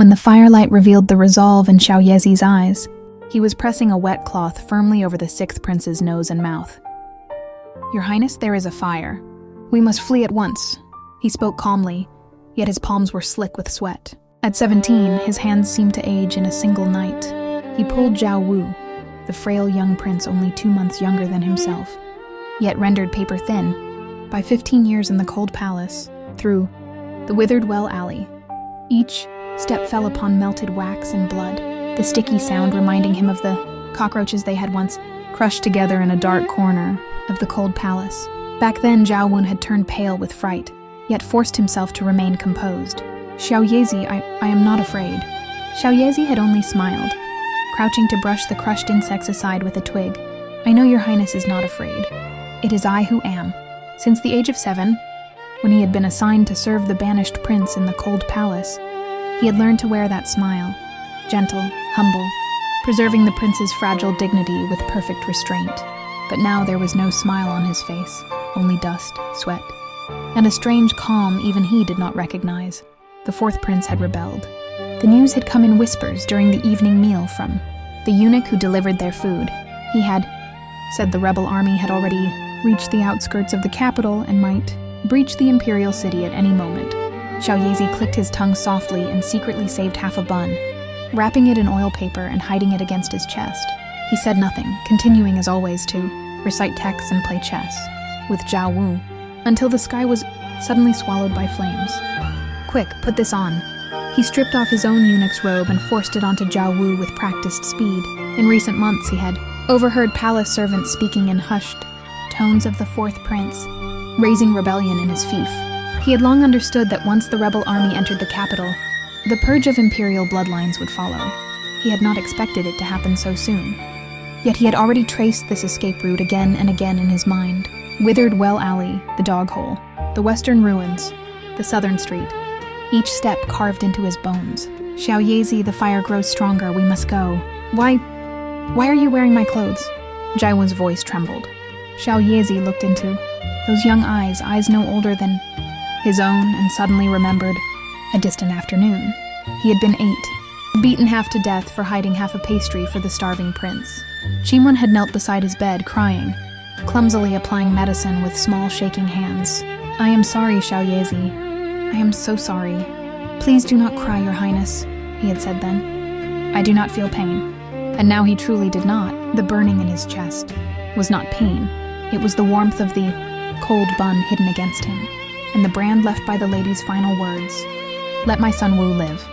when the firelight revealed the resolve in Xiao Yezi's eyes. He was pressing a wet cloth firmly over the sixth prince's nose and mouth. "Your Highness, there is a fire. We must flee at once." He spoke calmly, yet his palms were slick with sweat. At 17, his hands seemed to age in a single night. He pulled Zhao Wu, the frail young prince only 2 months younger than himself, yet rendered paper thin by 15 years in the cold palace, through the withered well alley. Each step fell upon melted wax and blood, the sticky sound reminding him of the cockroaches they had once crushed together in a dark corner of the cold palace. Back then, Zhao Wun had turned pale with fright, yet forced himself to remain composed. "Xiao Yezi, I am not afraid." Xiao Yezi had only smiled, crouching to brush the crushed insects aside with a twig. "I know your Highness is not afraid. It is I who am." Since the age of 7, when he had been assigned to serve the banished prince in the cold palace, he had learned to wear that smile, gentle, humble, preserving the prince's fragile dignity with perfect restraint. But now there was no smile on his face, only dust, sweat, and a strange calm even he did not recognize. The fourth prince had rebelled. The news had come in whispers during the evening meal from the eunuch who delivered their food. He had said the rebel army had already reached the outskirts of the capital and might breach the imperial city at any moment. Xiao Yezi clicked his tongue softly and secretly saved half a bun, wrapping it in oil paper and hiding it against his chest. He said nothing, continuing as always to recite texts and play chess with Zhao Wu, until the sky was suddenly swallowed by flames. "Quick, put this on." He stripped off his own eunuch's robe and forced it onto Zhao Wu with practiced speed. In recent months, he had overheard palace servants speaking in hushed tones of the fourth prince, raising rebellion in his fief. He had long understood that once the rebel army entered the capital, the purge of imperial bloodlines would follow. He had not expected it to happen so soon. Yet he had already traced this escape route again and again in his mind. Withered well alley, the dog hole, the western ruins, the southern street, each step carved into his bones. "Xiao Yezi, the fire grows stronger, we must go." Why are you wearing my clothes?" Zhao Wun's voice trembled. Xiao Yezi looked into those young eyes no older than his own, and suddenly remembered a distant afternoon. He had been 8, beaten half to death for hiding half a pastry for the starving prince. Qingwen had knelt beside his bed, crying, clumsily applying medicine with small shaking hands. "I am sorry, Xiao Yezi. I am so sorry. Please do not cry, your Highness," he had said then. "I do not feel pain." And now he truly did not. The burning in his chest was not pain. It was the warmth of the cold bun hidden against him, and the brand left by the lady's final words, "Let my son Wu live."